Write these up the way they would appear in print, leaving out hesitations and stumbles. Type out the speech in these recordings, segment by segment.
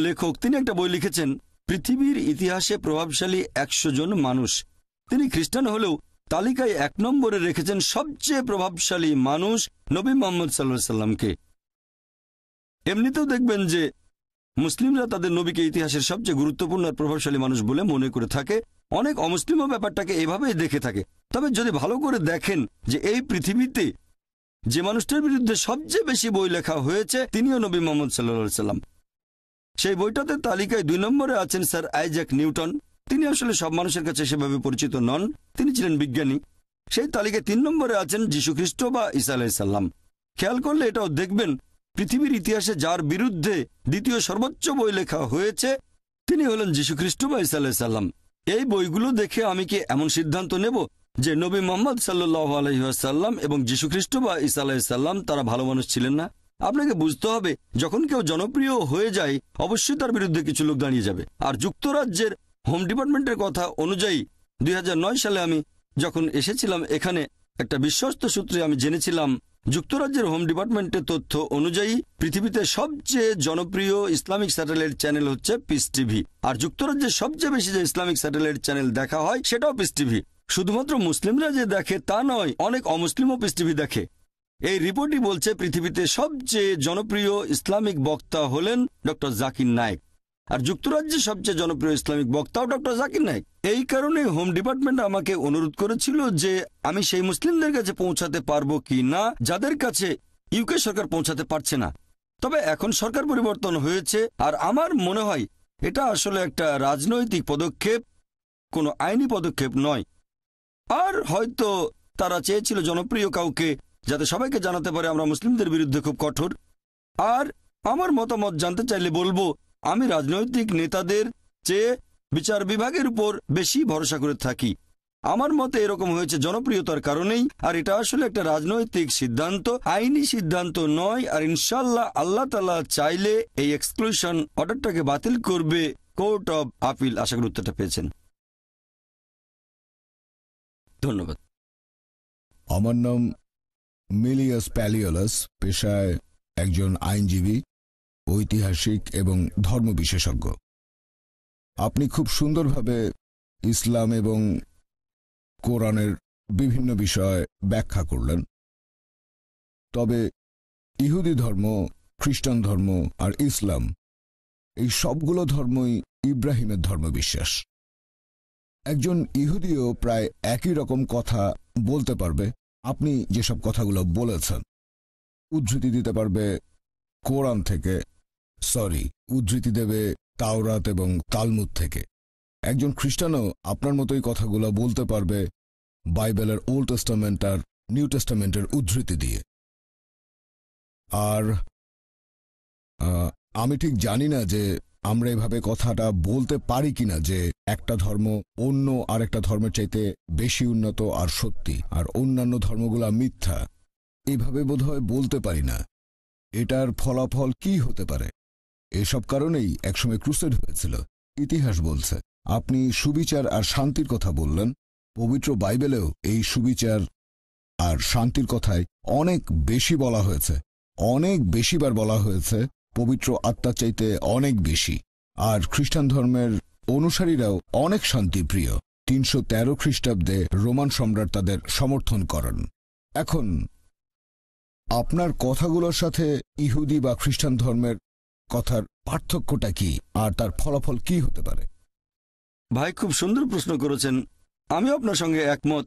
লেখক, তিনি একটা বই লিখেছেন পৃথিবীর ইতিহাসে প্রভাবশালী 100 জন মানুষ। তিনি খ্রিস্টান হলেও তালিকায় 1 নম্বরে রেখেছেন সবচেয়ে প্রভাবশালী মানুষ নবী মুহাম্মদ সাল্লাল্লাহু আলাইহি সাল্লামকে। এমনিতেও দেখবেন যে মুসলিমরা তাদের নবীকে ইতিহাসের সবচেয়ে গুরুত্বপূর্ণ আর প্রভাবশালী মানুষ বলে মনে করে থাকে। অনেক অমুসলিমও ব্যাপারটাকে এভাবেই দেখে থাকে। তবে যদি ভালো করে দেখেন যে এই পৃথিবীতে যে মানুষটার বিরুদ্ধে সবচেয়ে বেশি বই লেখা হয়েছে তিনিও নবী মুহাম্মদ সাল্লাল্লাহু আলাইহি সাল্লাম। সেই বইটাতে তালিকায় 2 নম্বরে আছেন স্যার আইজ্যাক নিউটন। তিনি আসলে সব মানুষের কাছে সেভাবে পরিচিত নন, তিনি ছিলেন বিজ্ঞানী। সেই তালিকায় 3 নম্বরে আছেন যীশু খ্রিস্ট বা ঈসা আলাইহিস সালাম। খেয়াল করলে এটাও দেখবেন পৃথিবীর ইতিহাসে যার বিরুদ্ধে দ্বিতীয় সর্বোচ্চ বই লেখা হয়েছে তিনি হলেন যীশু খ্রিস্ট বা ঈসা আলাইহিস সালাম। এই বইগুলো দেখে আমি কি এমন সিদ্ধান্ত নেব যে নবী মুহাম্মদ সাল্লাল্লাহু আলাইহি ওয়াসাল্লাম এবং যীশু খ্রিস্ট বা ঈসা আলাইহিস সালাম তারা ভালো মানুষ ছিলেন না? আপনাকে বুঝতে হবে, যখন কেউ জনপ্রিয় হয়ে যায় অবশ্যই তার বিরুদ্ধে কিছু লোক দাঁড়িয়ে যাবে। আর যুক্তরাজ্যের হোম ডিপার্টমেন্টের কথা অনুযায়ী 2009 সালে আমি যখন এসেছিলাম এখানে, একটা বিশ্বস্ত সূত্রে আমি জেনেছিলাম যুক্তরাজ্যের হোম ডিপার্টমেন্টের তথ্য অনুযায়ী পৃথিবীতে সবচেয়ে জনপ্রিয় ইসলামিক স্যাটেলাইট চ্যানেল হচ্ছে পিস টিভি। আর যুক্তরাজ্যের সবচেয়ে বেশি যে ইসলামিক স্যাটেলাইট চ্যানেল দেখা হয় সেটাও পিস টিভি। শুধুমাত্র মুসলিমরা যে দেখে তা নয়, অনেক অমুসলিমও পিস টিভি দেখে। এই রিপোর্টই বলছে পৃথিবীতে সবচেয়ে জনপ্রিয় ইসলামিক বক্তা হলেন ডক্টর জাকির নায়েক, আর যুক্তরাজ্যের সবচেয়ে জনপ্রিয় ইসলামিক বক্তাও ডক্টর জাকির নায়েক। এই কারণে হোম ডিপার্টমেন্ট আমাকে অনুরোধ করেছিল যে আমি সেই মুসলিমদের কাছে পৌঁছাতে পারবো কি না যাদের কাছে ইউকে সরকার পৌঁছাতে পারছে না। তবে এখন সরকার পরিবর্তন হয়েছে আর আমার মনে হয় এটা আসলে একটা রাজনৈতিক পদক্ষেপ, কোনো আইনি পদক্ষেপ নয়। আর হয়তো তারা চেয়েছিল জনপ্রিয় কাউকে, যাতে সবাইকে জানাতে পারে আমরা মুসলিমদের বিরুদ্ধে খুব কঠোর। আর আমার মতামত জানতে চাইলে বলবো, আমি রাজনৈতিক নেতাদের চেয়ে বিচার বিভাগের উপর বেশি ভরসা করে থাকি। আমার মতে এরকম হয়েছে জনপ্রিয়তার কারণেই, আর এটা আসলে একটা রাজনৈতিক সিদ্ধান্ত, আইনি সিদ্ধান্ত নয়। আর ইনশাল্লাহ আল্লাহ তাআলা চাইলে এই এক্সক্লুশন অর্ডারটাকে বাতিল করবে কোর্ট অব আপিল। আশা করি উত্তরটা পেয়েছেন। ধন্যবাদ। আমার নাম মিলিয়াস প্যালিওলাস, পেশায় একজন আইনজীবী, ঐতিহাসিক এবং ধর্ম বিশেষজ্ঞ। আপনি খুব সুন্দরভাবে ইসলাম এবং কোরআনের বিভিন্ন বিষয় ব্যাখ্যা করলেন। তবে ইহুদি ধর্ম, খ্রিস্টান ধর্ম আর ইসলাম, এই সবগুলো ধর্মই ইব্রাহিমের ধর্মবিশ্বাস। একজন ইহুদিও প্রায় একই রকম কথা বলতে পারবে আপনি যেসব কথাগুলো বলেছেন। উদ্ধৃতি দিতে পারবে কোরআন থেকে, উদ্ধৃতি দেবে তাওরাত এবং তালমুদ থেকে। একজন খ্রিস্টানও আপনার মতোই কথাগুলো বলতে পারবে বাইবেলের ওল্ড টেস্টামেন্ট আর নিউ টেস্টামেন্টের উদ্ধৃতি দিয়ে। আর আমি ঠিক জানি না যে আমরা এভাবে কথাটা বলতে পারি কিনা যে একটা ধর্ম অন্য আরেকটা ধর্মের চাইতে বেশি উন্নত আর সত্যি, আর অন্যান্য ধর্মগুলা মিথ্যা। এভাবে বোধহয় বলতে পারি না। এটার ফলাফল কি হতে পারে? এসব কারণেই একসময় ক্রুসেড হয়েছিল। ইতিহাস বলছে। আপনি সুবিচার আর শান্তির কথা বললেন। পবিত্র বাইবেলেও এই সুবিচার আর শান্তির কথাই অনেক বেশি বলা হয়েছে, অনেক বেশিবার বলা হয়েছে, পবিত্র আত্মার চাইতে অনেক বেশি। আর খ্রিস্টান ধর্মের অনুসারীরাও অনেক শান্তিপ্রিয়। 313 খ্রিস্টাব্দে রোমান সম্রাট তাদের সমর্থন করেন। এখন আপনার কথাগুলোর সাথে ইহুদি বা খ্রিস্টান ধর্মের কথার পার্থক্যটা কি, আর তার ফলাফল কি হতে পারে? ভাই, খুব সুন্দর প্রশ্ন করেছেন। আমি আপনার সঙ্গে একমত।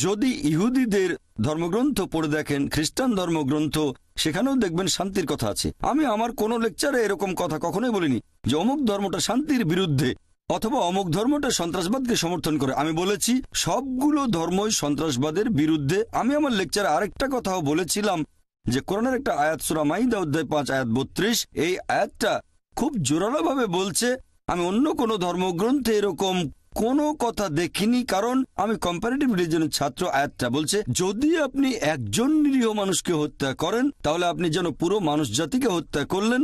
যদি ইহুদিদের ধর্মগ্রন্থ পড়ে দেখেন, খ্রিস্টান ধর্মগ্রন্থ, সেখানেও দেখবেন শান্তির কথা আছে। আমি আমার কোনো লেকচারে এরকম কথা কখনোই বলিনি যে অমুক ধর্মটা শান্তির বিরুদ্ধে অথবা অমুক ধর্মটা সন্ত্রাসবাদকে সমর্থন করে। আমি বলেছি সবগুলো ধর্মই সন্ত্রাসবাদের বিরুদ্ধে। আমি আমার লেকচারে আরেকটা কথাও বলেছিলাম যে কোরআনের একটা আয়াত, সূরা মাইদা অধ্যায় 5 আয়াত 32, এই আয়াতটা খুব জোরালোভাবে বলছে। আমি অন্য কোনো ধর্মগ্রন্থে এরকম কোনো কথা দেখিনি, কারণ আমি কম্পারেটিভ রিলিজিয়নের ছাত্র। আয়াতটা বলছে যদি আপনি একজন নিরীহ মানুষকে হত্যা করেন তাহলে আপনি যেন পুরো মানুষ জাতিকে হত্যা করলেন,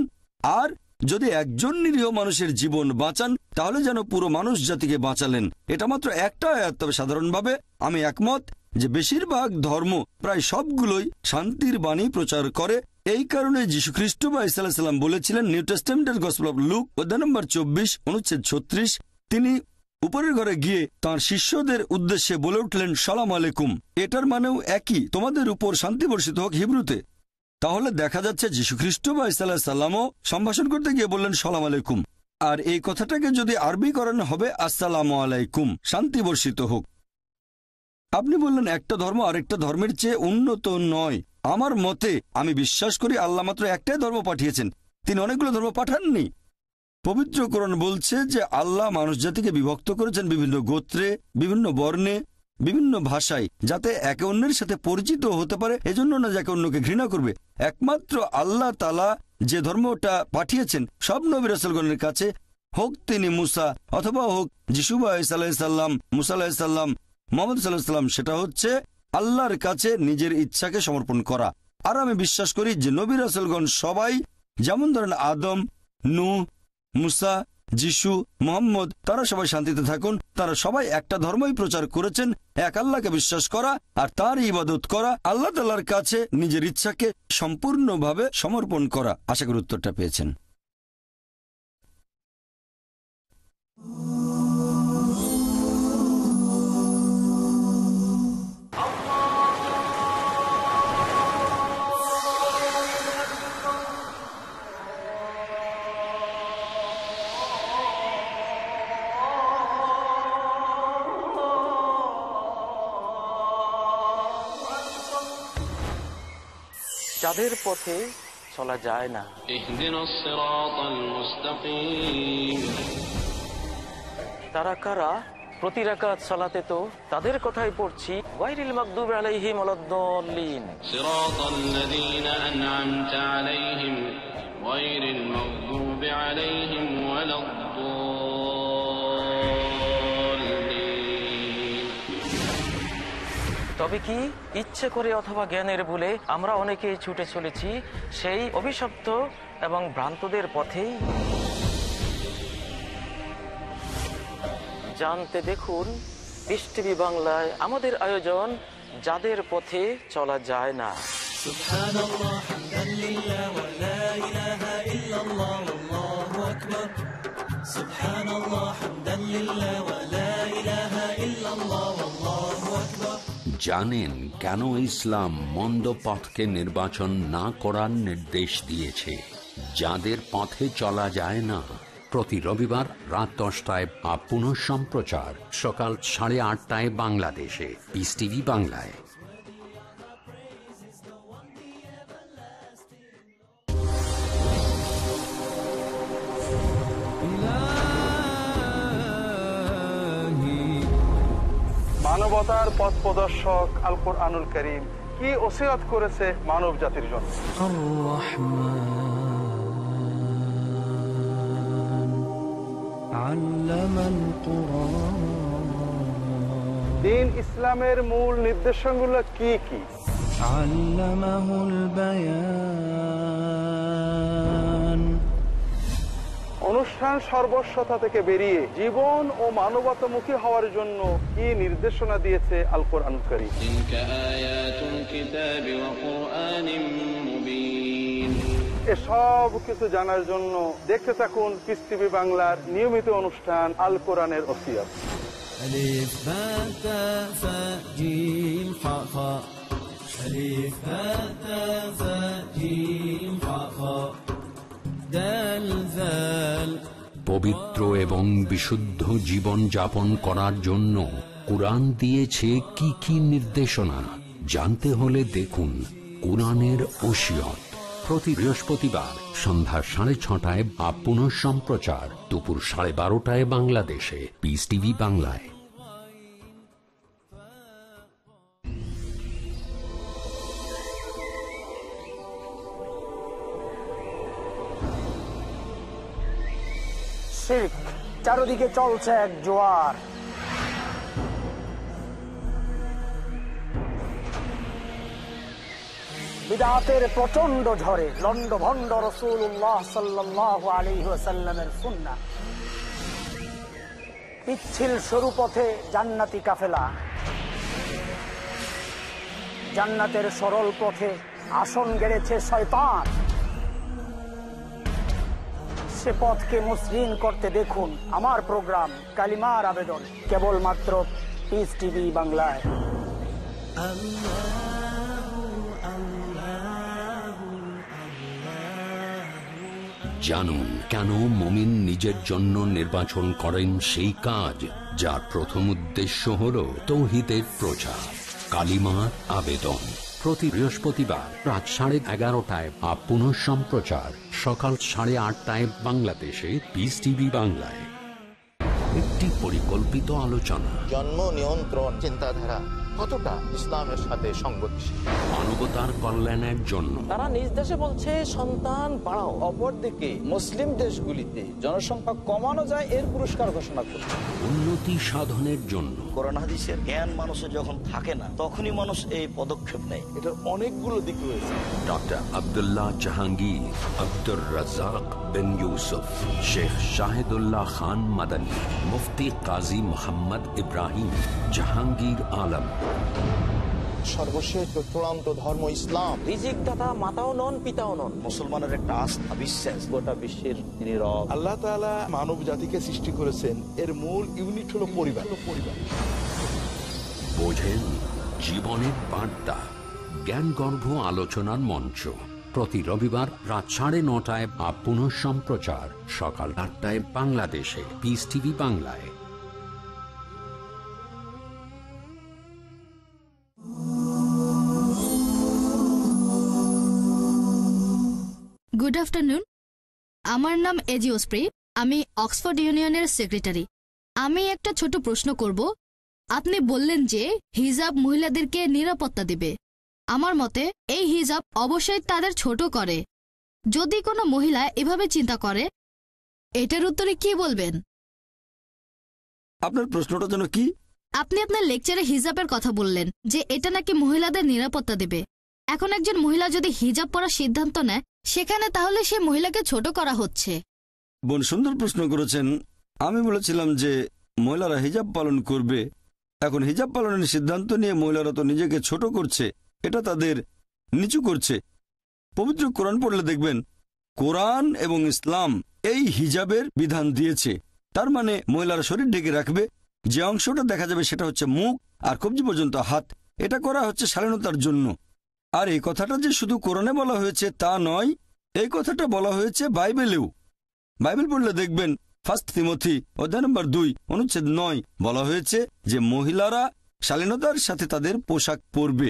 আর যদি একজন নিরীহ মানুষের জীবন বাঁচান তাহলে যেন পুরো মানুষ জাতিকে বাঁচালেন। এটা মাত্র একটা আয়াত। তবে সাধারণভাবে আমি একমত যে বেশিরভাগ ধর্ম, প্রায় সবগুলোই শান্তির বাণী প্রচার করে। এই কারণে যীশুখ্রিস্ট বা ঈসা আলাইহিস সালাম বলেছিলেন, নিউ টেস্টামেন্টের গসপেল অফ লুক অধ্যায় নম্বর 24 অনুচ্ছেদ 36, তিনি উপরের ঘরে গিয়ে তাঁর শিষ্যদের উদ্দেশ্যে বলে উঠলেন, সালাম আলাইকুম। এটার মানেও একই, তোমাদের উপর শান্তি বর্ষিত হোক হিব্রুতে। তাহলে দেখা যাচ্ছে যীশুখ্রিস্ট বা ঈসা আলাইহিস সালামও সম্ভাষণ করতে গিয়ে বললেন সালাম আলাইকুম, আর এই কথাটাকে যদি আরবি করানো হবে আসসালামু আলাইকুম, শান্তি বর্ষিত হোক। আপনি বললেন একটা ধর্ম আরেকটা ধর্মের চেয়ে উন্নত নয়। আমার মতে আমি বিশ্বাস করি আল্লাহ মাত্র একটাই ধর্ম পাঠিয়েছেন, তিনি অনেকগুলো ধর্ম পাঠাননি। পবিত্র কোরআন বলছে যে আল্লাহ মানুষ জাতিকে বিভক্ত করেছেন বিভিন্ন গোত্রে, বিভিন্ন বর্ণে, বিভিন্ন ভাষায়, যাতে একে অন্যের সাথে পরিচিত হতে পারে, এজন্য না যাকে অন্যকে ঘৃণা করবে। একমাত্র আল্লাহ তাআলা যে ধর্মটা পাঠিয়েছেন সব নবী রাসূলগণের কাছে, হোক তিনি মুসা অথবা হোক যিশু বা ঈসা আলাইহিস সালাম, মুসা আলাইহিস সালাম, মুহাম্মদ সাল্লাল্লাহু আলাইহি সাল্লাম, সেটা হচ্ছে আল্লাহর কাছে নিজের ইচ্ছাকে সমর্পণ করা। আর আমি বিশ্বাস করি যে নবী রাসূলগণ সবাই, যেমন ধরেন আদম, নূহ, মুসা, যিশু, মুহাম্মদ, তারা সবাই শান্তিতে থাকুন, তারা সবাই একটা ধর্মই প্রচার করেছেন, এক আল্লাহকে বিশ্বাস করা আর তার ইবাদত করা, আল্লাহ তাআলার কাছে নিজের ইচ্ছাকে সম্পূর্ণভাবে সমর্পণ করা। আশা করি উত্তরটা পেয়েছেন। যাদের পথে চলা যায় না, তারা কারা? প্রতি রাকাত সালাতে তো তাদের কথাই পড়ছি, গায়রিল মাগদুবি আলাইহিম ওয়ালাদ-দাল্লিন, সিরাতাল্লাযীনা আন'আমতা আলাইহিম গায়রিল মাগদুবি আলাইহিম ওয়ালাদ-দাল্লিন। তবে কি ইচ্ছে করে অথবা জ্ঞানের ভুলে আমরা অনেকেই ছুটে চলেছি সেই অভিশপ্ত এবং ভ্রান্তদের পথেই? জানতে দেখুন পিস টিভি বাংলায় আমাদের আয়োজন, যাদের পথে চলা যায় না। সুবহানাল্লাহ, হামদুলিল্লাহ, ওয়া লা ইলাহা ইল্লাল্লাহ, আল্লাহু আকবার। সুবহানাল্লাহ, হামদুলিল্লাহ, ওয়া লা ইলাহা ইল্লাল্লাহ, আল্লাহু আকবার। জানেন কেন ইসলাম মন্দ পথকে নির্বাচন না করার নির্দেশ দিয়েছে? যাদের পথে চলা যায় না। প্রতি রবিবার রাত 10টায় বা পুনঃ সম্প্রচার সকাল 8:30 বাংলাদেশে, পিস টিভি বাংলায়। মানবতার পথ প্রদর্শক আল কোরআনুল কারীম কি ওসিয়ত করেছে মানব জাতির জন্য। দ্বীন ইসলামের মূল নির্দেশনাগুলো কি কি? অনুষ্ঠান সর্বস্বতা থেকে বেরিয়ে জীবন ও মানবতামুখী হওয়ার জন্য কি নির্দেশনা দিয়েছে আল কোরআনুল কারীম। এসব কিছু জানার জন্য দেখতে থাকুন পিস টিভি বাংলার নিয়মিত অনুষ্ঠান আল কোরআনের ওসিয়ত। পবিত্র এবং বিশুদ্ধ জীবন যাপন করার জন্য কুরআন দিয়েছে কি কি নির্দেশনা। জানতে হলে দেখুন কুরআনের ওসিয়ত, প্রতি বৃহস্পতিবার সন্ধ্যা 6:30 বা পুনঃ সম্প্রচার দুপুর 12:30 বাংলাদেশে, পিস টিভি বাংলায়। শিরক চারদিকে চলছে এক জোয়ার। বিদআতের প্রচন্ড ঝড়ে লন্ডভন্ড রাসূলুল্লাহ সাল্লাল্লাহু আলাইহি ওয়াসাল্লামের সুন্নাহ। পিচ্ছিল সরু পথে জান্নাতি কাফেলা। জান্নাতের সরল পথে আসন গেড়েছে শয়তান। সে পথকে মসৃণ করতে দেখুন আমার প্রোগ্রাম কালিমার আবেদন, কেবলমাত্র পিস টিভি বাংলায়। জানুন কেন মুমিন নিজের জন্য নির্বাচন করেন সেই কাজ যার প্রথম উদ্দেশ্য হল তাওহীদের প্রচার। কালিমার আবেদন প্রতি বৃহস্পতিবার রাত 11:30টায় বা পুনঃ সম্প্রচার সকাল 8:30টায় বাংলাদেশে পিস টিভি বাংলায়। একটি পরিকল্পিত আলোচনা। জন্ম নিয়ন্ত্রণ চিন্তাধারা কতটা ইসলামের সাথে সংগতিশীল? মানবতার কল্যাণের জন্য তারা নিজ দেশে বলছে সন্তান বাড়াও, অপরদিকে মুসলিম দেশগুলিতে জনসংখ্যা কমানো যায় এর পুরস্কার ঘোষণা করছে। উন্নতি সাধনের জন্য কোরআন হাদিসের জ্ঞান মানুষের যখন থাকে না, তখনই মানুষ এই পদক্ষেপ নেয়। এটার অনেকগুলো দিক রয়েছে। ডক্টর আব্দুল্লাহ জাহাঙ্গীর, আব্দুর রাজ্জাক বিন ইউসুফ, শেখ শাহিদুল্লাহ খান মাদানী, মুফতি কাজী মোহাম্মদ ইব্রাহিম, জাহাঙ্গীর আলম। সর্বশেষ চূড়ান্ত ধর্ম ইসলাম। রিজিক দাতা মাতাও নন পিতাও নন। মুসলমানের একটা আস্থা বিশ্বাস গোটা বিশ্বের তিনি রব। আল্লাহ তাআলা মানব জাতিকে সৃষ্টি করেছেন, এর মূল ইউনিট হলো পরিবার। বোঝেন জীবনের বার্তা, জ্ঞানগর্ভ আলোচনার মঞ্চ প্রতি রবিবার রাত 9:30টায় বা পুনঃ সম্প্রচার সকাল 8টায় বাংলাদেশে পিস টিভি বাংলায়। গুড আফটারনুন, আমার নাম এজি ওসপ্রি, আমি অক্সফোর্ড ইউনিয়নের সেক্রেটারি। আমি একটা ছোট প্রশ্ন করব। আপনি বললেন যে হিজাব মহিলাদেরকে নিরাপত্তা দেবে। আমার মতে এই হিজাব অবশ্যই তাদের ছোট করে। যদি কোনো মহিলা এভাবে চিন্তা করে, এটার উত্তরে কি বলবেন? আপনার প্রশ্নটা যেন কি? আপনি আপনার লেকচারে হিজাবের কথা বললেন যে এটা নাকি মহিলাদের নিরাপত্তা দেবে। এখন একজন মহিলা যদি হিজাব পরার সিদ্ধান্ত নেয়, সেখানে তাহলে সে মহিলাকে ছোট করা হচ্ছে। বোন সুন্দর প্রশ্ন করেছেন। আমি বলেছিলাম যে মহিলারা হিজাব পালন করবে। এখন হিজাব পালনের সিদ্ধান্ত নিয়ে মহিলারা তো নিজেকে ছোট করছে, এটা তাদের নিচু করছে। পবিত্র কোরআন পড়লে দেখবেন কোরআন এবং ইসলাম এই হিজাবের বিধান দিয়েছে। তার মানে মহিলারা শরীর ঢেকে রাখবে, যে অংশটা দেখা যাবে সেটা হচ্ছে মুখ আর কবজি পর্যন্ত হাত। এটা করা হচ্ছে শালীনতার জন্য। আর এই কথাটা যে শুধু কোরআনে বলা হয়েছে তা নয়, এই কথাটা বলা হয়েছে বাইবেলেও। বাইবেল পড়লে দেখবেন 1 তিমথি অধ্যায় নম্বর 2 অনুচ্ছেদ 9 বলা হয়েছে যে মহিলারা শালীনতার সাথে তাদের পোশাক পরবে।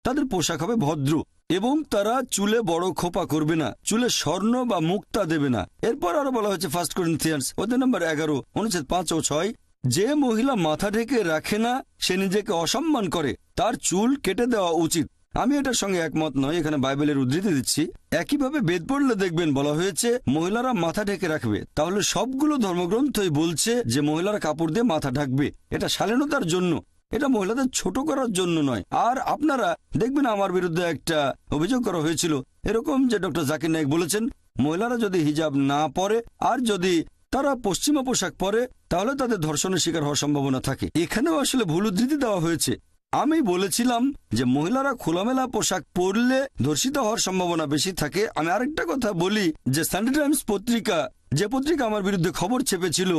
তাদের পোশাক হবে ভদ্র এবং তারা চুলে বড় খোপা করবে না, চুলে স্বর্ণ বা মুক্তা দেবে না। এরপর আরো বলা হয়েছে 1 করিন্থিয়ান্স অধ্যায় নম্বর 11 অনুচ্ছেদ 5 ও 6, যে মহিলা মাথা ঢেকে রাখে না সে নিজেকে অসম্মান করে, তার চুল কেটে দেওয়া উচিত। আমি এটার সঙ্গে একমত নয়, এখানে বাইবেলের উদ্ধৃতি দিচ্ছি। একইভাবে বেদ পড়লে দেখবেন বলা হয়েছে মহিলারা মাথা ঢেকে রাখবে। তাহলে সবগুলো ধর্মগ্রন্থই বলছে যে মহিলারা কাপড় দিয়ে মাথা ঢাকবে। এটা শালীনতার জন্য, এটা মহিলাদের ছোট করার জন্য নয়। আর আপনারা দেখবেন আমার বিরুদ্ধে একটা অভিযোগ করা হয়েছিল এরকম যে ডক্টর জাকির নায়েক বলেছেন মহিলারা যদি হিজাব না পরে আর যদি তারা পশ্চিমা পোশাক পরে তাহলে তাদের ধর্ষণের শিকার হওয়ার সম্ভাবনা থাকে। এখানেও আসলে ভুল উদ্ধৃতি দেওয়া হয়েছে। আমি বলেছিলাম যে মহিলারা খোলামেলা পোশাক পরলে ধর্ষিত হওয়ার সম্ভাবনা বেশি থাকে। আমি আরেকটা কথা বলি যে সানডে টাইমস পত্রিকা, যে পত্রিকা আমার বিরুদ্ধে খবর ছেপেছিল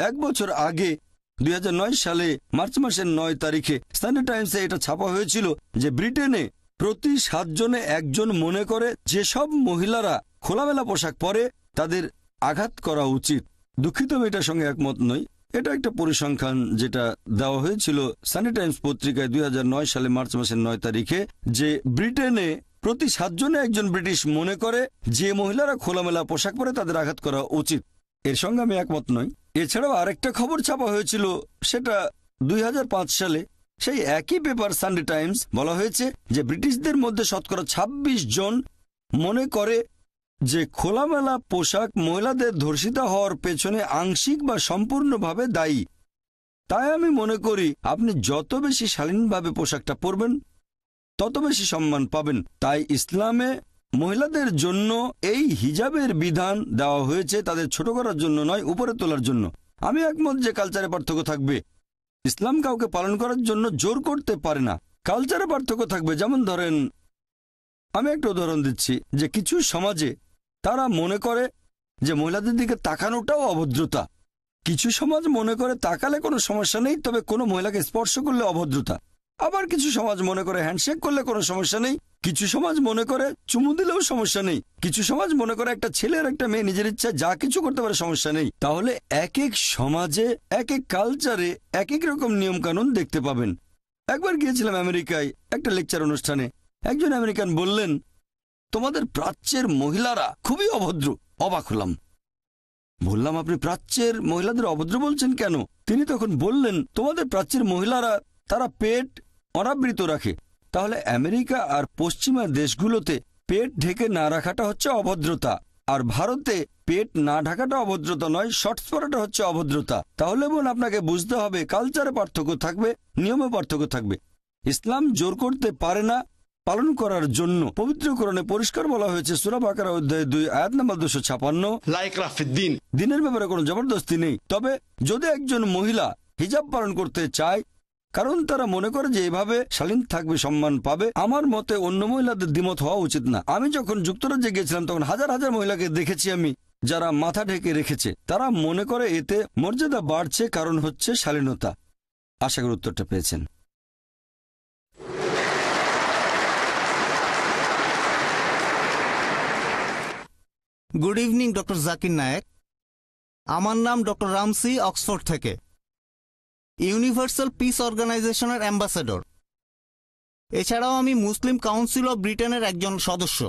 1 বছর আগে 2009 সালে মার্চ মাসের 9 তারিখে সানডে টাইমসে এটা ছাপা হয়েছিল যে ব্রিটেনে প্রতি 7 জনে 1 জন মনে করে যেসব মহিলারা খোলামেলা পোশাক পরে তাদের আঘাত করা উচিত। দুঃখিত, আমি এটার সঙ্গে একমত নই। এটা একটা পরিসংখ্যান যেটা দেওয়া হয়েছিল সানডে টাইমস পত্রিকায় 2009 সালে মার্চ মাসের 9 তারিখে, যে ব্রিটেনে প্রতি 7 জনে 1 জন ব্রিটিশ মনে করে যে মহিলারা খোলামেলা পোশাক পরে তাদের আঘাত করা উচিত। এর সঙ্গে আমি একমত নই। এছাড়াও আরেকটা খবর ছাপা হয়েছিল, সেটা 2005 সালে সেই একই পেপার সানডে টাইমস, বলা হয়েছে যে ব্রিটিশদের মধ্যে শতকরা 26 জন মনে করে যে খোলামেলা পোশাক মহিলাদের ধর্ষিত হওয়ার পেছনে আংশিক বা সম্পূর্ণভাবে দায়ী। তাই আমি মনে করি আপনি যত বেশি শালীনভাবে পোশাকটা পরবেন তত বেশি সম্মান পাবেন। তাই ইসলামে মহিলাদের জন্য এই হিজাবের বিধান দেওয়া হয়েছে তাদের ছোট করার জন্য নয়, উপরে তোলার জন্য। আমি একমত যে কালচারে পার্থক্য থাকবে। ইসলাম কাউকে পালন করার জন্য জোর করতে পারে না। কালচারে পার্থক্য থাকবে। যেমন ধরেন, আমি একটা উদাহরণ দিচ্ছি যে কিছু সমাজে তারা মনে করে যে মহিলাদের দিকে তাকানোটাও অভদ্রতা। কিছু সমাজ মনে করে তাকালে কোনো সমস্যা নেই, তবে কোনো মহিলাকে স্পর্শ করলে অভদ্রতা। আবার কিছু সমাজ মনে করে হ্যান্ডশেক করলে কোনো সমস্যা নেই, কিছু সমাজ মনে করে চুমু দিলেও সমস্যা নেই, কিছু সমাজ মনে করে একটা ছেলে আর একটা মেয়ে নিজের ইচ্ছা যা কিছু করতে পারে, সমস্যা নেই। তাহলে এক এক সমাজে এক এক কালচারে এক এক রকম নিয়ম কানুন দেখতে পাবেন। একবার গিয়েছিলাম আমেরিকায় একটা লেকচার অনুষ্ঠানে। একজন আমেরিকান বললেন, তোমাদের প্রাচ্যের মহিলারা খুবই অভদ্র। অবাক হলাম। বললাম, আপনি প্রাচ্যের মহিলাদের অভদ্র বলছেন কেন? তিনি তখন বললেন, তোমাদের প্রাচ্যের মহিলারা তারা পেট অনাবৃত রাখে। তাহলে আমেরিকা আর পশ্চিমা দেশগুলোতে পেট ঢেকে না রাখাটা হচ্ছে অভদ্রতা, আর ভারতে পেট না ঢাকাটা অভদ্রতা নয়, শর্টস পরাটা হচ্ছে অভদ্রতা। তাহলে বোন, আপনাকে বুঝতে হবে কালচারে পার্থক্য থাকবে, নিয়মে পার্থক্য থাকবে। ইসলাম জোর করতে পারে না পালন করার জন্য। পবিত্র কোরআনে পরিষ্কার বলা হয়েছে, সূরা বাকারা অধ্যায় 2 আয়াত নম্বর 256, দিনের ব্যাপারে কোনো জবরদস্তি নেই। তবে যদি একজন মহিলা হিজাব পালন করতে চায় কারণ তারা মনে করে যে এভাবে শালীন থাকবে, সম্মান পাবে, আমার মতে অন্য মহিলাদের দ্বিমত হওয়া উচিত না। আমি যখন যুক্তরাজ্যে গিয়েছিলাম তখন হাজার হাজার মহিলাকে দেখেছি আমি, যারা মাথা ঢেকে রেখেছে। তারা মনে করে এতে মর্যাদা বাড়ছে, কারণ হচ্ছে শালীনতা। আশা করি উত্তরটা পেয়েছেন। Good evening doctor Zakir Naik. আমার নাম ডক্টর রামসি, অক্সফোর্ড থেকে, ইউনিভার্সাল পিস অর্গানাইজেশনের অ্যাম্বাসেডর। এছাড়াও আমি মুসলিম কাউন্সিল অব ব্রিটেনের একজন সদস্য।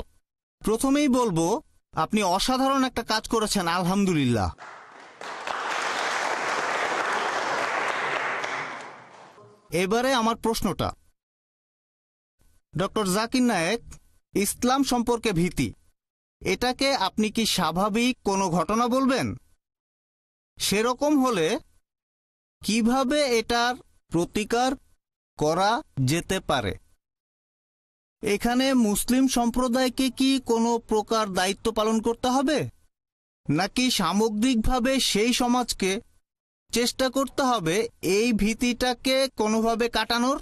প্রথমেই বলবো, আপনি অসাধারণ একটা কাজ করেছেন, আলহামদুলিল্লাহ। এবারে আমার প্রশ্নটা, ডক্টর জাকির নায়েক, ইসলাম সম্পর্কে ভীতি, এটাকে আপনি কি স্বাভাবিক কোনো ঘটনা বলবেন? সেরকম হলে কিভাবে এটার প্রতিকার করা যেতে পারে? এখানে মুসলিম সম্প্রদায়কে কি কোনো প্রকার দায়িত্ব পালন করতে হবে, নাকি সামগ্রিকভাবে সেই সমাজকে চেষ্টা করতে হবে এই ভীতিটাকে কোনোভাবে কাটানোর?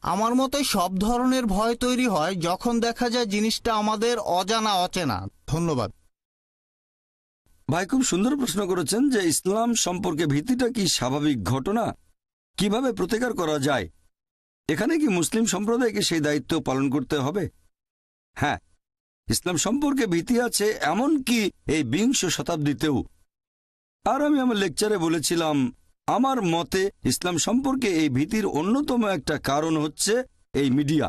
আমার মতে সব ধরনের ভয় তৈরি হয় যখন দেখা যায় জিনিসটা আমাদের অজানা অচেনা। ধন্যবাদ ভাই, খুব সুন্দর প্রশ্ন করেছেন যে ইসলাম সম্পর্কে ভীতিটা কি স্বাভাবিক ঘটনা, কিভাবে প্রতিকার করা যায়। এখানে কি মুসলিম সম্প্রদায়কে সেই দায়িত্ব পালন করতে হবে? হ্যাঁ, ইসলাম সম্পর্কে ভীতি আছে, এমনকি এই 20 শতাব্দীতেও। আর আমি আমার লেকচারে বলেছিলাম, আমার মতে ইসলাম সম্পর্কে এই ভীতির অন্যতম একটা কারণ হচ্ছে এই মিডিয়া।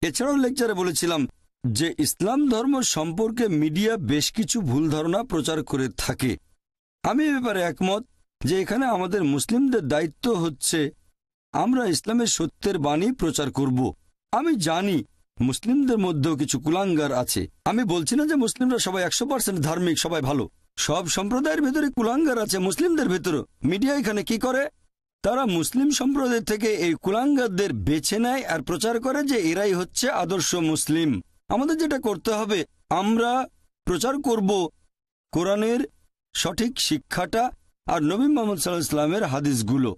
এছাড়াও লেকচারে বলেছিলাম যে ইসলাম ধর্ম সম্পর্কে মিডিয়া বেশ কিছু ভুল ধারণা প্রচার করে থাকে। আমি এ ব্যাপারে একমত যে এখানে আমাদের মুসলিমদের দায়িত্ব হচ্ছে আমরা ইসলামের সত্যের বাণী প্রচার করব। আমি জানি মুসলিমদের মধ্যেও কিছু কুলাঙ্গার আছে। আমি বলছি না যে মুসলিমরা সবাই 100% ধার্মিক, সবাই ভালো। সব সম্প্রদায়ের ভেতরে কুলাঙ্গার আছে, মুসলিমদের ভেতরে। মিডিয়া এখানে কি করে, তারা মুসলিম সম্প্রদায় থেকে এই কুলাঙ্গারদের বেছে নেয় আর প্রচার করে যে এরাই হচ্ছে আদর্শ মুসলিম। আমাদের যেটা করতে হবে, আমরা প্রচার করব কোরআনের সঠিক শিক্ষাটা আর নবী মুহাম্মদ সাল্লাল্লাহু আলাইহি ওয়াসাল্লামের হাদিসগুলো।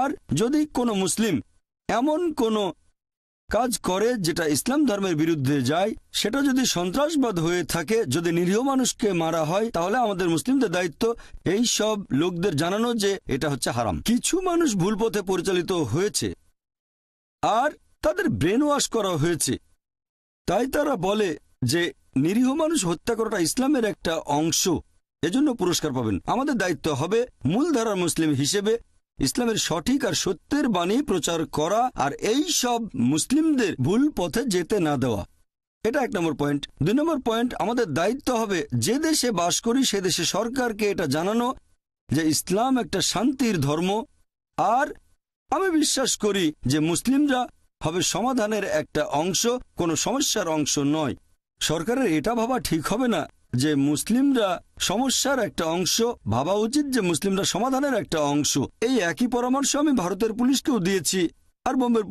আর যদি কোনো মুসলিম এমন কোনো কাজ করে যেটা ইসলাম ধর্মের বিরুদ্ধে যায়, সেটা যদি সন্ত্রাসবাদ হয়ে থাকে, যদি নিরীহ মানুষকে মারা হয়, তাহলে আমাদের মুসলিমদের দায়িত্ব এই সব লোকদের জানানো যে এটা হচ্ছে হারাম। কিছু মানুষ ভুল পথে পরিচালিত হয়েছে আর তাদের ব্রেন ওয়াশ করা হয়েছে, তাই তারা বলে যে নিরীহ মানুষ হত্যা করাটা ইসলামের একটা অংশ, এজন্য পুরস্কার পাবেন। আমাদের দায়িত্ব হবে মূলধারার মুসলিম হিসেবে ইসলামের সঠিক আর সত্যের বাণী প্রচার করা আর এই সব মুসলিমদের ভুল পথে যেতে না দেওয়া। এটা 1 নম্বর পয়েন্ট। 2 নম্বর পয়েন্ট, আমাদের দায়িত্ব হবে যে দেশে বাস করি সে দেশে সরকারকে এটা জানানো যে ইসলাম একটা শান্তির ধর্ম। আর আমি বিশ্বাস করি যে মুসলিমরা হবে সমাধানের একটা অংশ, কোনো সমস্যার অংশ নয়। সরকারের এটা ভাবা ঠিক হবে না যে মুসলিমরা সমস্যার একটা অংশ, ভাবা উচিত যে মুসলিমরা সমাধানের একটা অংশ। এই একই পরামর্শ আমি ভারতের পুলিশকেও দিয়েছি আর বোম্বের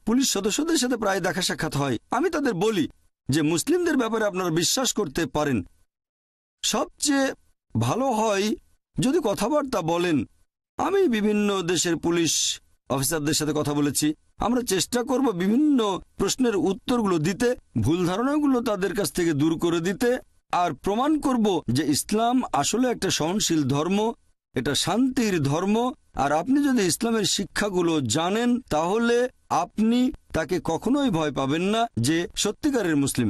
পুলিশ সদস্যদের সাথে প্রায় দেখা সাক্ষাৎ হয়। আমি তাদের বলি যে মুসলিমদের ব্যাপারে আপনারা বিশ্বাস করতে পারেন। সবচেয়ে ভালো হয় যদি কথাবার্তা বলেন। আমি বিভিন্ন দেশের পুলিশ অফিসারদের সাথে কথা বলেছি, আমরা চেষ্টা করব বিভিন্ন প্রশ্নের উত্তরগুলো দিতে, ভুল ধারণাগুলো তাদের কাছ থেকে দূর করে দিতে, আর প্রমাণ করব যে ইসলাম আসলে একটা সহনশীল ধর্ম, এটা শান্তির ধর্ম। আর আপনি যদি ইসলামের শিক্ষাগুলো জানেন তাহলে আপনি তাকে কখনোই ভয় পাবেন না যে সত্যিকারের মুসলিম।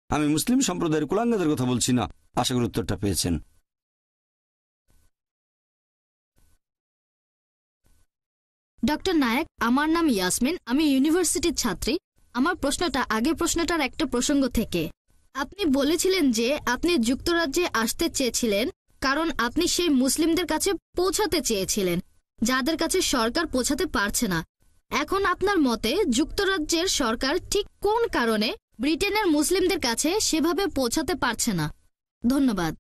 আমি মুসলিম সম্প্রদায়ের কুলাঙ্গাদের কথা বলছি না। আশা করি উত্তরটা পেয়েছেন। ডক্টর নায়েক, আমার নাম ইয়াসমিন, আমি ইউনিভার্সিটির ছাত্রী। আমার প্রশ্নটা আগের প্রশ্নটার একটা প্রসঙ্গ থেকে। আপনি বলেছিলেন যে আপনি যুক্তরাজ্যে আসতে চেয়েছিলেন কারণ আপনি সেই মুসলিমদের কাছে পৌঁছাতে চেয়েছিলেন যাদের কাছে সরকার পৌঁছাতে পারছে না। এখন আপনার মতে যুক্তরাজ্যের সরকার ঠিক কোন কারণে ব্রিটেনের মুসলিমদের কাছে সেভাবে পৌঁছাতে পারছে না? ধন্যবাদ।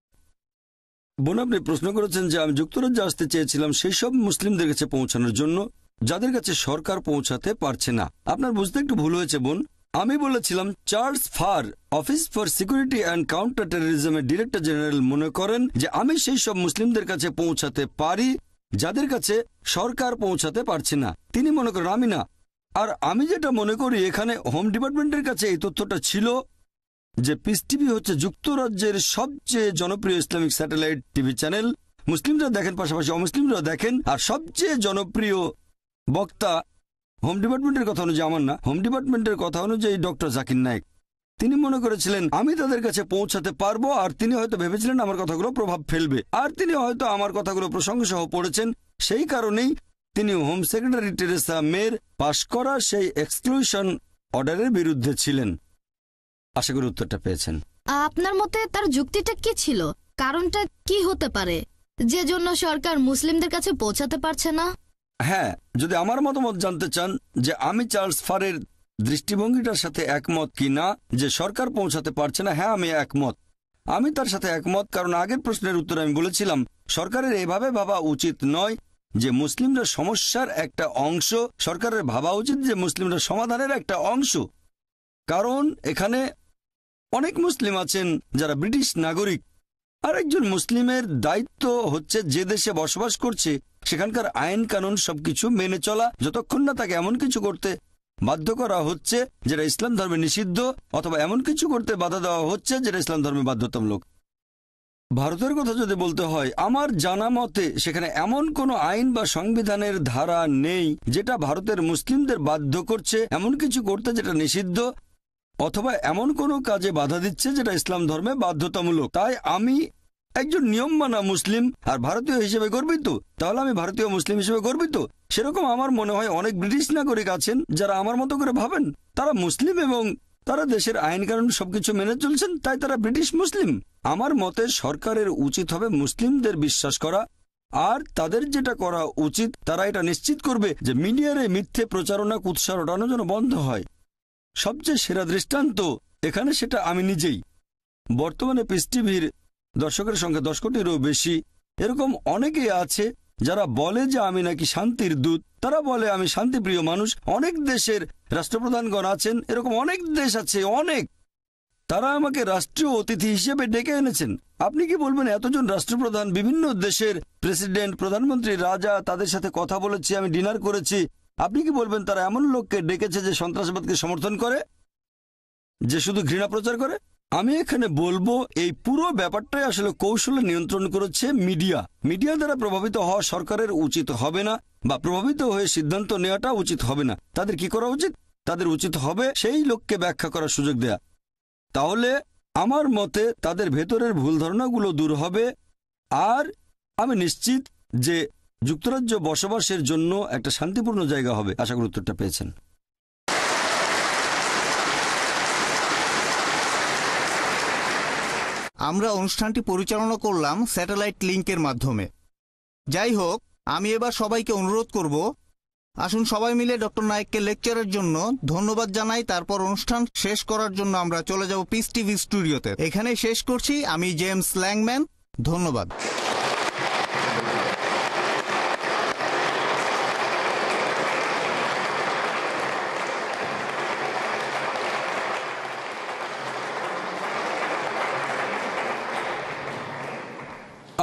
বোন, আপনি প্রশ্ন করেছেন যে আমি যুক্তরাজ্যে আসতে চেয়েছিলাম সেই সব মুসলিমদের কাছে পৌঁছানোর জন্য যাদের কাছে সরকার পৌঁছাতে পারছে না। আপনার বুঝতে একটু ভুল হয়েছে বোন। আমি বলেছিলাম Charles Farr, office for security and counter টেররিজমের ডিরেক্টর জেনারেল মনে করেন যে আমি সেই সব মুসলিমদের কাছে পৌঁছাতে পারি যাদের কাছে সরকার পৌঁছাতে পারছে না। তিনি মনে করেন, আমি না। আর আমি যেটা মনে করি, এখানে হোম ডিপার্টমেন্টের কাছে এই তথ্যটা ছিল যে পিস টিভি হচ্ছে যুক্তরাজ্যের সবচেয়ে জনপ্রিয় ইসলামিক স্যাটেলাইট টিভি চ্যানেল। মুসলিমরা দেখেন, পাশাপাশি অমুসলিমরা দেখেন। আর সবচেয়ে জনপ্রিয় বক্তা হোম ডিপার্টমেন্টের কথা অনুযায়ী, আমার না, হোম ডিপার্টমেন্টের কথা অনুযায়ী ডক্টর জাকির নায়েক। তিনি মনে করেছিলেন আমি তাদের কাছে পৌঁছাতে পারবো, আর তিনি হয়তো ভেবেছিলেন আমার কথাগুলো প্রভাব ফেলবে, আর তিনি হয়তো আমার কথাগুলো প্রসঙ্গসহ পড়েছেন। সেই কারণেই তিনি হোম সেক্রেটারি টেরেসা মের পাশ করা সেই এক্সক্লুশন অর্ডারের বিরুদ্ধে ছিলেন। আশা করি উত্তরটা পেয়েছেন। আপনার মতে তার যুক্তিটা কি ছিল? কারণটা কি হতে পারে যে জন্য সরকার মুসলিমদের কাছে পৌঁছাতে পারছে না? হ্যাঁ, যদি আমার মতামত জানতে চান যে আমি চার্লস ফারের দৃষ্টিভঙ্গিটার সাথে একমত কি না যে সরকার পৌঁছাতে পারছে না, হ্যাঁ আমি একমত। আমি তার সাথে একমত, কারণ আগের প্রশ্নের উত্তরে আমি বলেছিলাম সরকারের এভাবে ভাবা উচিত নয় যে মুসলিমরা সমস্যার একটা অংশ। সরকারের ভাবা উচিত যে মুসলিমরা সমাধানের একটা অংশ। কারণ এখানে অনেক মুসলিম আছেন যারা ব্রিটিশ নাগরিক, আর একজন মুসলিমের দায়িত্ব হচ্ছে যে দেশে বসবাস করছে সেখানকার আইন কানুন সবকিছু মেনে চলা, যতক্ষণ না তাকে এমন কিছু করতে বাধ্য করা হচ্ছে যেটা ইসলাম ধর্মে নিষিদ্ধ, অথবা এমন কিছু করতে বাধা দেওয়া হচ্ছে যেটা ইসলাম ধর্মে বাধ্যতামূলক। ভারতের কথা যদি বলতে হয়, আমার জানা মতে সেখানে এমন কোনো আইন বা সংবিধানের ধারা নেই যেটা ভারতের মুসলিমদের বাধ্য করছে এমন কিছু করতে যেটা নিষিদ্ধ, অথবা এমন কোনো কাজে বাধা দিচ্ছে যেটা ইসলাম ধর্মে বাধ্যতামূলক। তাই আমি একজন নিয়ম মানা মুসলিম আর ভারতীয় হিসেবে গর্বিত। তাহলে আমি ভারতীয় মুসলিম হিসেবে গর্বিত। সেরকম আমার মনে হয় অনেক ব্রিটিশ নাগরিক আছেন যারা আমার মতো করে ভাবেন। তারা মুসলিম এবং তারা দেশের আইন কানুন সবকিছু মেনে চলছেন, তাই তারা ব্রিটিশ মুসলিম। আমার মতে সরকারের উচিত হবে মুসলিমদের বিশ্বাস করা, আর তাদের যেটা করা উচিত তারা এটা নিশ্চিত করবে যে মিডিয়ার এই মিথ্যে প্রচারণা কুৎসা রটানো যেন বন্ধ হয়। সবচেয়ে সেরা দৃষ্টান্ত এখানে সেটা আমি নিজেই। বর্তমানে পিস টিভির দর্শকের সংখ্যা 10 কোটিরও বেশি। এরকম অনেকেই আছে যারা বলে যে আমি নাকি শান্তির দূত, তারা বলে আমি শান্তিপ্রিয় মানুষ। অনেক দেশের রাষ্ট্রপ্রধানগণ আছেন, এরকম অনেক দেশ আছে, অনেক। তারা আমাকে রাষ্ট্রীয় অতিথি হিসেবে ডেকে এনেছেন। আপনি কি বলবেন এতজন রাষ্ট্রপ্রধান, বিভিন্ন দেশের প্রেসিডেন্ট, প্রধানমন্ত্রী, রাজা, তাদের সাথে কথা বলেছি, আমি ডিনার করেছি, আপনি কি বলবেন তারা এমন লোককে ডেকেছে যে সন্ত্রাসবাদকে সমর্থন করে, যে শুধু ঘৃণা প্রচার করে? আমি এখানে বলবো এই পুরো ব্যাপারটাই আসলে কৌশলে নিয়ন্ত্রণ করেছে মিডিয়া। মিডিয়া দ্বারা প্রভাবিত হওয়া সরকারের উচিত হবে না, বা প্রভাবিত হয়ে সিদ্ধান্ত নেওয়াটা উচিত হবে না। তাদের কি করা উচিত? তাদের উচিত হবে সেই লোককে ব্যাখ্যা করার সুযোগ দেয়া। তাহলে আমার মতে তাদের ভেতরের ভুল ধারণাগুলো দূর হবে, আর আমি নিশ্চিত যে যুক্তরাজ্য বসবাসের জন্য একটা শান্তিপূর্ণ জায়গা হবে। আশা করি উত্তরটা পেয়েছেন। আমরা অনুষ্ঠানটি পরিচালনা করলাম স্যাটেলাইট লিংকের মাধ্যমে। যাই হোক, আমি এবার সবাইকে অনুরোধ করব, আসুন সবাই মিলে ডক্টর নায়েককে লেকচারের জন্য ধন্যবাদ জানাই। তারপর অনুষ্ঠান শেষ করার জন্য আমরা চলে যাব পিস টিভি স্টুডিওতে। এখানে শেষ করছি। আমি জেমস ল্যাংম্যান। ধন্যবাদ।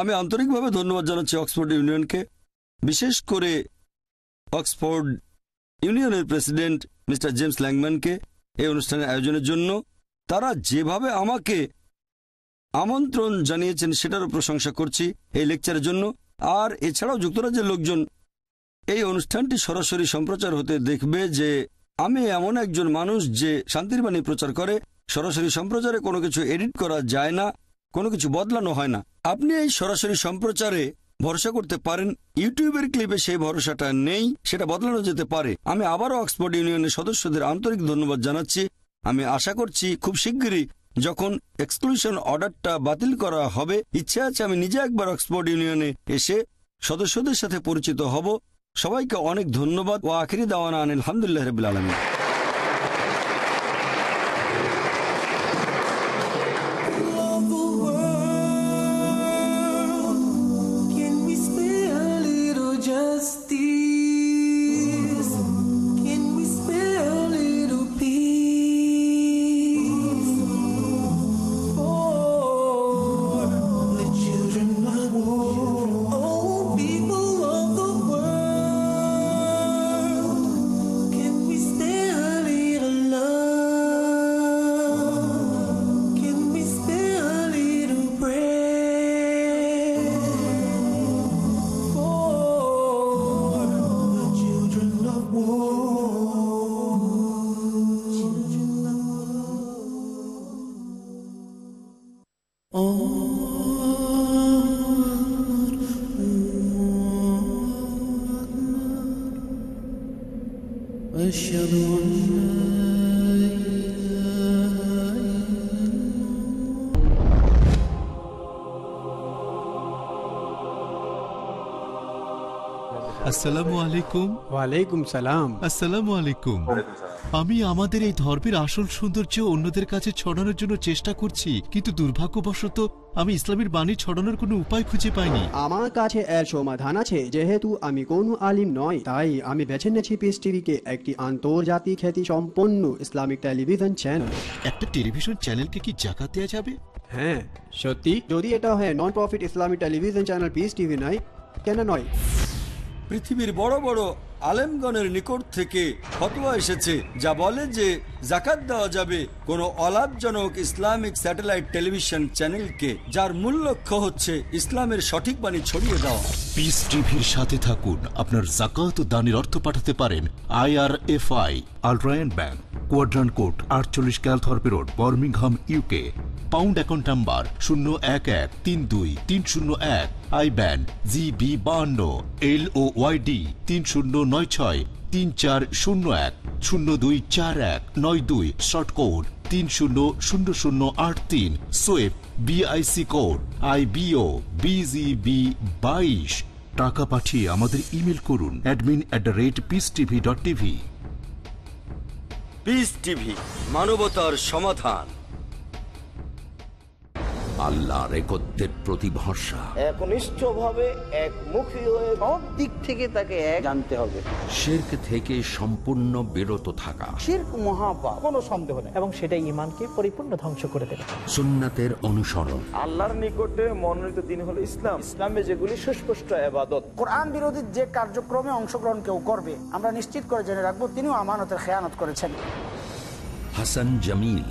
আমি আন্তরিকভাবে ধন্যবাদ জানাচ্ছি অক্সফোর্ড ইউনিয়নকে, বিশেষ করে অক্সফোর্ড ইউনিয়নের প্রেসিডেন্ট মিস্টার জেমস ল্যাংম্যানকে এই অনুষ্ঠানের আয়োজনের জন্য। তারা যেভাবে আমাকে আমন্ত্রণ জানিয়েছেন সেটারও প্রশংসা করছি এই লেকচারের জন্য। আর এছাড়াও যুক্তরাজ্যের লোকজন এই অনুষ্ঠানটি সরাসরি সম্প্রচার হতে দেখবে যে আমি এমন একজন মানুষ যে শান্তির বাণী প্রচার করে। সরাসরি সম্প্রচারে কোনো কিছু এডিট করা যায় না, কোনো কিছু বদলানো হয় না। আপনি এই সরাসরি সম্প্রচারে ভরসা করতে পারেন। ইউটিউবের ক্লিপে সেই ভরসাটা নেই, সেটা বদলানো যেতে পারে। আমি আবারও অক্সফোর্ড ইউনিয়নের সদস্যদের আন্তরিক ধন্যবাদ জানাচ্ছি। আমি আশা করছি খুব শিগগিরই যখন এক্সক্লুশন অর্ডারটা বাতিল করা হবে, ইচ্ছে আছে আমি নিজে একবার অক্সফোর্ড ইউনিয়নে এসে সদস্যদের সাথে পরিচিত হব। সবাইকে অনেক ধন্যবাদ। ও আখিরি দাওয়ানা আলহামদুলিল্লাহ রাব্বিল আলামিন। আসসালামু আলাইকুম। ওয়ালাইকুম সালাম। আসসালামু আলাইকুম। আমি আমাদের এই ধর্মের আসল সৌন্দর্য অন্যদের কাছে ছড়ানোর জন্য চেষ্টা করছি, কিন্তু দুর্ভাগ্যবশত আমি ইসলামের বাণী ছড়ানোর কোনো উপায় খুঁজে পাইনি। আমার কাছে এর সমাধান আছে। যেহেতু আমি কোনো আলিম নই, তাই আমি বেছে নিয়েছি পিস টিভিকে, একটি আন্তর্জাতিক খ্যাতি সম্পন্ন ইসলামিক টেলিভিশন চ্যানেল। একটা টেলিভিশন চ্যানেলকে কি জাকাত দেওয়া যাবে? হ্যাঁ সত্যি। যদি এটা হয় non profit Islamic television channel piece TV নয়, কেন নয়? পৃথিবীর বড় বড় আলেমগণের নিকট থেকে ফতোয়া এসেছে যা বলে যে জাকাত দেওয়া যাবে কোনো অলাভজনক ইসলামিক স্যাটেলাইট টেলিভিশন চ্যানেলকে, যার মূল লক্ষ্য হচ্ছে ইসলামের সঠিক বাণী ছড়িয়ে দেওয়া। পিস টিভির সাথে থাকুন। আপনার জাকাত ও দানের অর্থ পাঠাতে পারেন IRFI, Al Rayan bank, quadrant code 48 Calthorpe road, Birmingham, UK। Pound account number 011323301, IBAN GB52 LOYD 30963401 024192, short code 300083, সোয়েব BIC কোড IBO BGB22। টাকা পাঠিয়ে আমাদের ইমেল করুন admin@peacetv.tv। পিস টিভি, মানবতার সমাধান। আল্লাহর একত্বের প্রতি ভরসা, একনিষ্ঠভাবে একমুখী হয়ে সব দিক থেকে তাকে এক জানতে হবে। শিরক থেকে সম্পূর্ণ বিরত থাকা, শিরক মহাপাপ, কোনো সন্দেহ নেই, এবং সেটা ঈমানকে পরিপূর্ণ ধ্বংস করে দেবে। সুন্নাতের অনুসরণ। আল্লাহর নিকটে মনোনীত দিন হলো ইসলাম। ইসলামে যেগুলি সুস্পষ্ট ইবাদত। কোরআন বিরোধী যে কার্যক্রমে অংশগ্রহণ কেউ করবে, আমরা নিশ্চিত করে জেনে রাখবো তিনিও আমানতের খেয়ানত করেছেন। হাসান জামিল,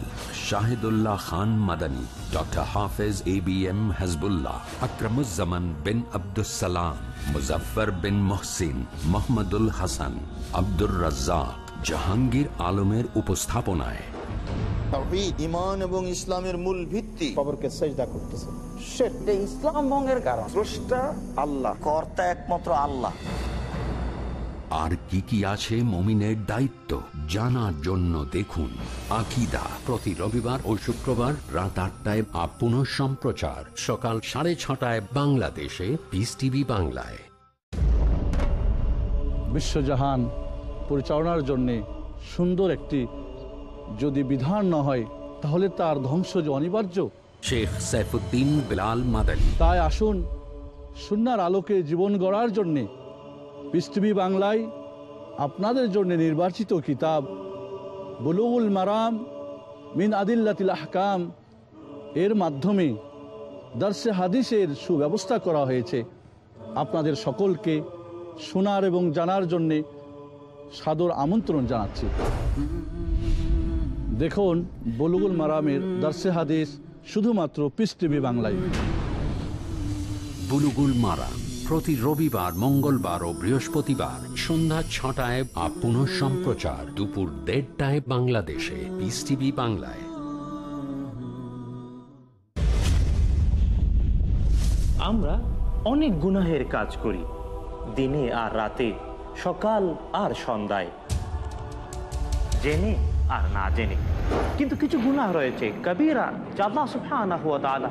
শাহিদুল্লাহ খান মাদানী, ডক্টর হাফেজ ABM হাসবুল্লাহ, আকরামুজ্জামান বিন আব্দুসালাম, মুজাফফর বিন মহসিন, মোহাম্মদুল হাসান, আব্দুর রাজ্জাক, জাহাঙ্গীর আলমের উপস্থাপনায় তাওহীদ, ঈমান এবং ইসলামের মূল ভিত্তি। কবরকে সিজদা করতেছে, সেটা ইসলাম ভঙ্গের কারণ। স্রষ্টা আল্লাহ, কর্তা একমাত্র আল্লাহ। আর কি কি আছে মুমিনের দায়িত্ব জানার জন্য দেখুন আকীদা, প্রতি রবিবার ও শুক্রবার রাত 8টায়, পুনঃ সম্প্রচার সকাল 6:30 বাংলাদেশে পিস টিভি বাংলায়। বিশ্বজাহান পরিচালনার জন্যে সুন্দর একটি যদি বিধান না হয়, তাহলে তার ধ্বংস যে অনিবার্য। শেখ সাইফুদ্দিন বিলাল মাদানী। তাই আসুন সুন্নাহর আলোকে জীবন গড়ার জন্যে পিস টিভি বাংলায় আপনাদের জন্য নির্বাচিত কিতাব বুলুগুল মারাম মিন আদিল্লাতিল আহকাম এর মাধ্যমে দর্শে হাদিসের সুব্যবস্থা করা হয়েছে। আপনাদের সকলকে শোনার এবং জানার জন্যে সাদর আমন্ত্রণ জানাচ্ছি। দেখুন বুলুগুল মারামের দর্শে হাদিস শুধুমাত্র পিস টিভি বাংলায়। বুলুগুল মারাম প্রতি রবিবার, মঙ্গলবার ও বৃহস্পতিবার সন্ধ্যা 6টায় বা পুনঃ সম্প্রচার দুপুর 1:30টায় বাংলাদেশে পিস টিভি বাংলায়। আমরা অনেক গুনাহের কাজ করি, দিনে আর রাতে, সকাল আর সন্ধ্যায়, জেনে আর না জেনে। কিন্তু কিছু গুনাহ রয়েছে কবিরা, যা আল্লাহ সুবহানাহু ওয়া তাআলা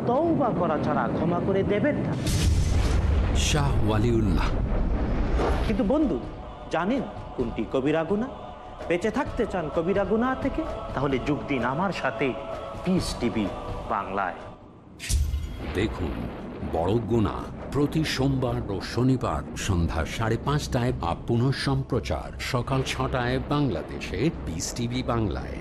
তওবা করা ছাড়া ক্ষমা করে দেবেন না। শাহ ওয়ালিউল্লাহ। কিন্তু বন্ধু, জানেন কোনটি কবিরা গুনাহ? বেঁচে থাকতে চান কবিরা গুনাহ থেকে? তাহলে যোগ দিন আমার সাথে পিস টিভি বাংলায়। দেখুন বড় গুনাহ প্রতি সোমবার ও শনিবার সন্ধ্যা 5:30টায় বা পুনঃ সম্প্রচার সকাল 6টায় বাংলাদেশে পিস টিভি বাংলায়।